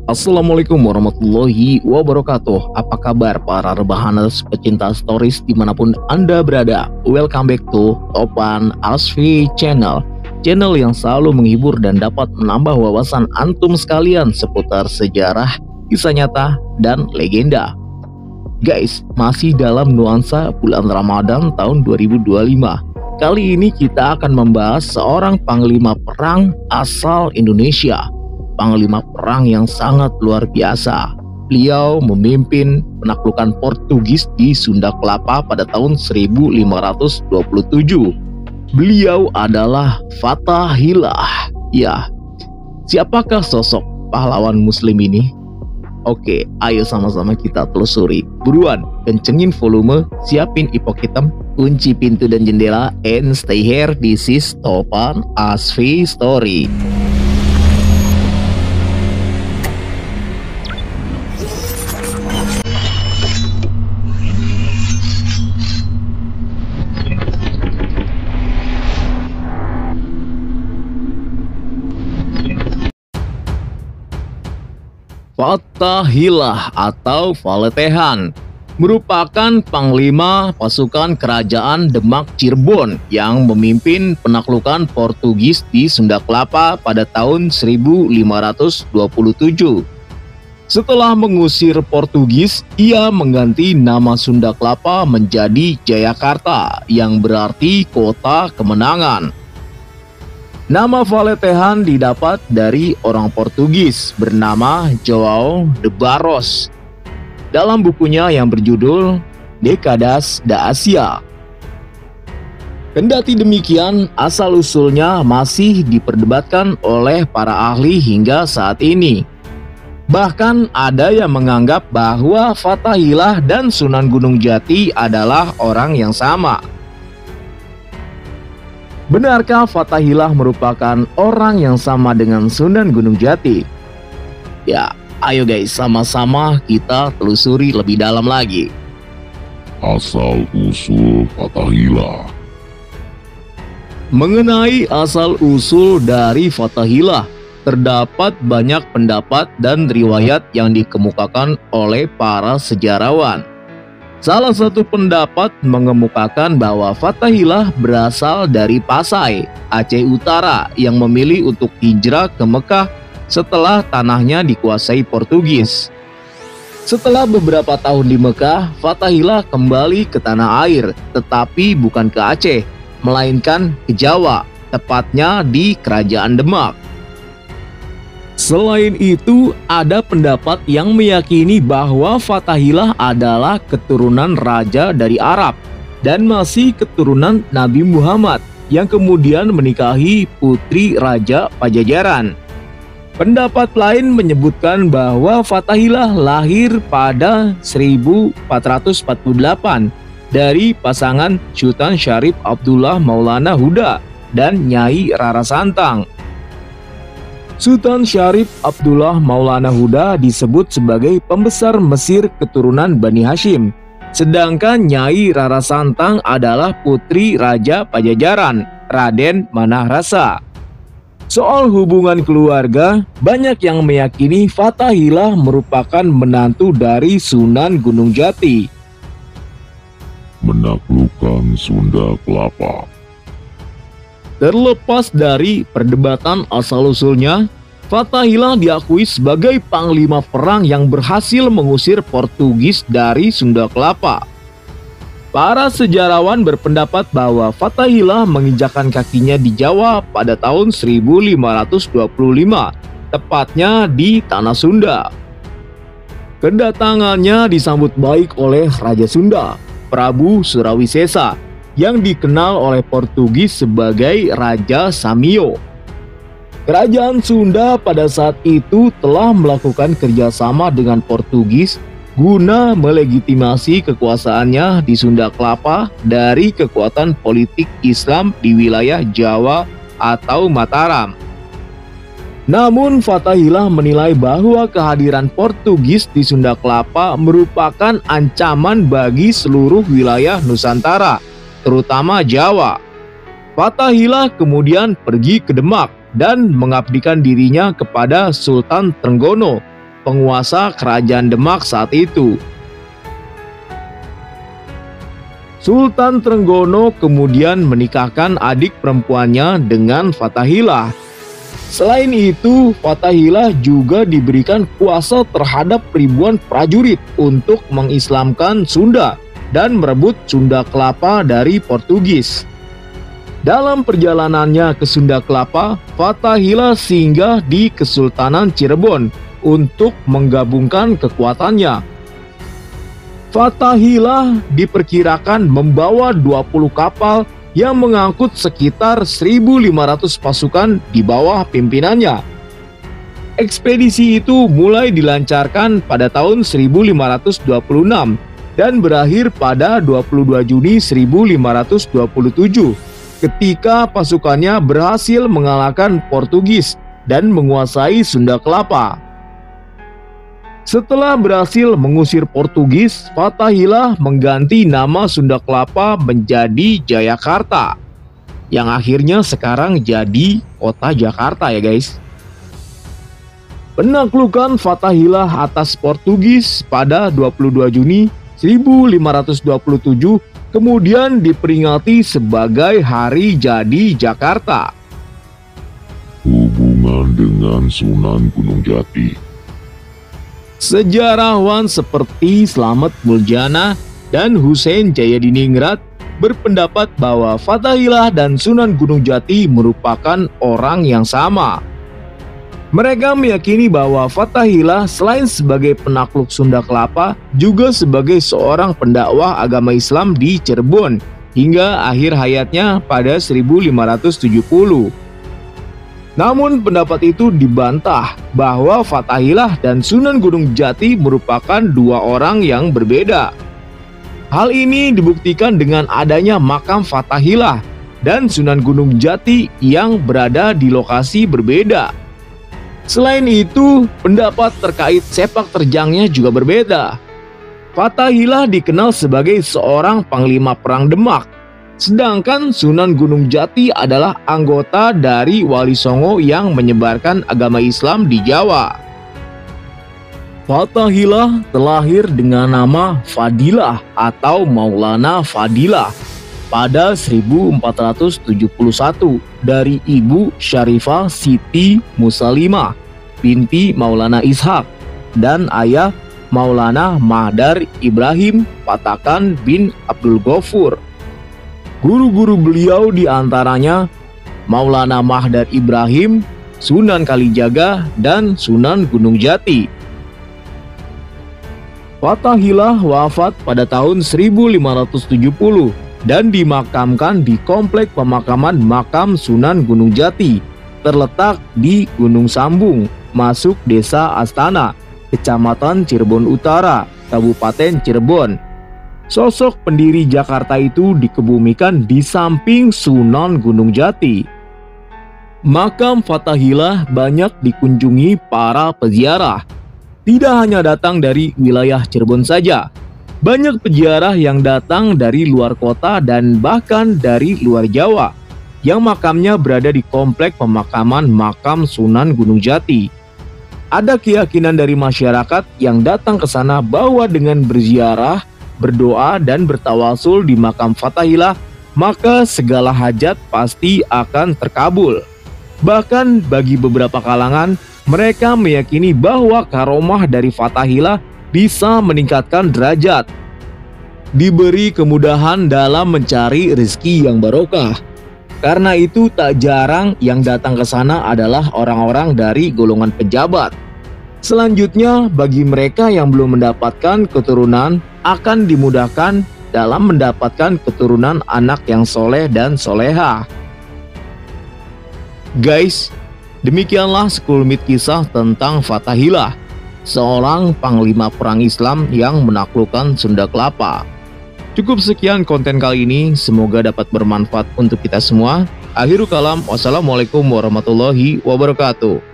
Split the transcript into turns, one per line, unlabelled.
Assalamualaikum warahmatullahi wabarakatuh. Apa kabar para rebahaners pecinta stories dimanapun Anda berada? Welcome back to Topan Asfi Channel, channel yang selalu menghibur dan dapat menambah wawasan antum sekalian seputar sejarah, kisah nyata, dan legenda. Guys, masih dalam nuansa bulan Ramadan tahun 2025. Kali ini kita akan membahas seorang panglima perang asal Indonesia. Panglima perang yang sangat luar biasa. Beliau memimpin penaklukan Portugis di Sunda Kelapa pada tahun 1527. Beliau adalah Fathahillah. Ya, siapakah sosok pahlawan muslim ini? Oke, ayo sama-sama kita telusuri. Buruan, kencengin volume, siapin ipok hitam, kunci pintu dan jendela, and stay here. This is Topan Asfi Story. Fathahillah atau Faletehan merupakan panglima pasukan kerajaan Demak Cirebon yang memimpin penaklukan Portugis di Sunda Kelapa pada tahun 1527. Setelah mengusir Portugis, ia mengganti nama Sunda Kelapa menjadi Jayakarta yang berarti kota kemenangan. Nama Faletehan didapat dari orang Portugis bernama João de Barros dalam bukunya yang berjudul Décadas da Ásia. Kendati demikian, asal-usulnya masih diperdebatkan oleh para ahli hingga saat ini. Bahkan ada yang menganggap bahwa Fathahillah dan Sunan Gunung Jati adalah orang yang sama. Benarkah Fathahillah merupakan orang yang sama dengan Sunan Gunung Jati? Ya, ayo guys, sama-sama kita telusuri lebih dalam lagi.
Asal-usul Fathahillah.
Mengenai asal-usul dari Fathahillah, terdapat banyak pendapat dan riwayat yang dikemukakan oleh para sejarawan. Salah satu pendapat mengemukakan bahwa Fathahillah berasal dari Pasai, Aceh Utara yang memilih untuk hijrah ke Mekah setelah tanahnya dikuasai Portugis. Setelah beberapa tahun di Mekah, Fathahillah kembali ke tanah air, tetapi bukan ke Aceh, melainkan ke Jawa, tepatnya di Kerajaan Demak. Selain itu, ada pendapat yang meyakini bahwa Fathahillah adalah keturunan raja dari Arab dan masih keturunan Nabi Muhammad yang kemudian menikahi putri Raja Pajajaran. Pendapat lain menyebutkan bahwa Fathahillah lahir pada 1448 dari pasangan Sultan Syarif Abdullah Maulana Huda dan Nyai Rara Santang. Sultan Syarif Abdullah Maulana Huda disebut sebagai pembesar Mesir keturunan Bani Hashim, sedangkan Nyai Rara Santang adalah putri Raja Pajajaran, Raden Manahrasa. Soal hubungan keluarga, banyak yang meyakini Fathahillah merupakan menantu dari Sunan Gunung Jati.
Menaklukkan Sunda Kelapa.
Terlepas dari perdebatan asal-usulnya, Fathahillah diakui sebagai panglima perang yang berhasil mengusir Portugis dari Sunda Kelapa. Para sejarawan berpendapat bahwa Fathahillah menginjakkan kakinya di Jawa pada tahun 1525, tepatnya di Tanah Sunda. Kedatangannya disambut baik oleh Raja Sunda, Prabu Surawisesa, yang dikenal oleh Portugis sebagai Raja Samio. Kerajaan Sunda pada saat itu telah melakukan kerjasama dengan Portugis guna melegitimasi kekuasaannya di Sunda Kelapa dari kekuatan politik Islam di wilayah Jawa atau Mataram. Namun Fathahillah menilai bahwa kehadiran Portugis di Sunda Kelapa merupakan ancaman bagi seluruh wilayah Nusantara, terutama Jawa. Fathahillah kemudian pergi ke Demak dan mengabdikan dirinya kepada Sultan Trenggono penguasa kerajaan Demak saat itu. Sultan Trenggono kemudian menikahkan adik perempuannya dengan Fathahilah. Selain itu, Fathahilah juga diberikan kuasa terhadap ribuan prajurit untuk mengislamkan Sunda dan merebut Sunda Kelapa dari Portugis. Dalam perjalanannya ke Sunda Kelapa, Fathahilah singgah di Kesultanan Cirebon untuk menggabungkan kekuatannya. Fathahilah diperkirakan membawa 20 kapal yang mengangkut sekitar 1.500 pasukan di bawah pimpinannya. Ekspedisi itu mulai dilancarkan pada tahun 1526 dan berakhir pada 22 Juni 1527 ketika pasukannya berhasil mengalahkan Portugis dan menguasai Sunda Kelapa. Setelah berhasil mengusir Portugis, Fathahilah mengganti nama Sunda Kelapa menjadi Jayakarta, yang akhirnya sekarang jadi kota Jakarta ya guys. Penaklukan Fathahilah atas Portugis pada 22 Juni 1527 kemudian diperingati sebagai Hari Jadi Jakarta.
Hubungan dengan Sunan Gunung Jati.
Sejarawan seperti Slamet Muljana dan Hussein Jayadiningrat berpendapat bahwa Fathahilah dan Sunan Gunung Jati merupakan orang yang sama. Mereka meyakini bahwa Fathahilah selain sebagai penakluk Sunda Kelapa juga sebagai seorang pendakwah agama Islam di Cirebon hingga akhir hayatnya pada 1570. Namun pendapat itu dibantah bahwa Fathahilah dan Sunan Gunung Jati merupakan dua orang yang berbeda. Hal ini dibuktikan dengan adanya makam Fathahilah dan Sunan Gunung Jati yang berada di lokasi berbeda. Selain itu, pendapat terkait sepak terjangnya juga berbeda. Fathahilah dikenal sebagai seorang panglima perang Demak, sedangkan Sunan Gunung Jati adalah anggota dari Wali Songo yang menyebarkan agama Islam di Jawa. Fathahilah terlahir dengan nama Fadilah atau Maulana Fadilah pada 1471 dari Ibu Syarifah Siti Musalimah binti Maulana Ishak dan ayah Maulana Mahdar Ibrahim Patakan bin Abdul Ghafur. Guru-guru beliau diantaranya Maulana Mahdar Ibrahim, Sunan Kalijaga, dan Sunan Gunung Jati. Fathahilah wafat pada tahun 1570 dan dimakamkan di Komplek Pemakaman Makam Sunan Gunung Jati, terletak di Gunung Sambung, masuk Desa Astana, Kecamatan Cirebon Utara, Kabupaten Cirebon. Sosok pendiri Jakarta itu dikebumikan di samping Sunan Gunung Jati. Makam Fathahilah banyak dikunjungi para peziarah. Tidak hanya datang dari wilayah Cirebon saja, banyak peziarah yang datang dari luar kota dan bahkan dari luar Jawa, yang makamnya berada di Komplek Pemakaman Makam Sunan Gunung Jati. Ada keyakinan dari masyarakat yang datang ke sana bahwa dengan berziarah, berdoa dan bertawasul di makam Fathahilah, maka segala hajat pasti akan terkabul. Bahkan bagi beberapa kalangan, mereka meyakini bahwa karomah dari Fathahilah bisa meningkatkan derajat, diberi kemudahan dalam mencari rezeki yang barokah. Karena itu tak jarang yang datang ke sana adalah orang-orang dari golongan pejabat. Selanjutnya, bagi mereka yang belum mendapatkan keturunan, akan dimudahkan dalam mendapatkan keturunan anak yang soleh dan soleha. Guys, demikianlah sekelumit kisah tentang Fathahilah, seorang panglima perang Islam yang menaklukkan Sunda Kelapa. Cukup sekian konten kali ini, semoga dapat bermanfaat untuk kita semua. Akhirul kalam, wassalamualaikum warahmatullahi wabarakatuh.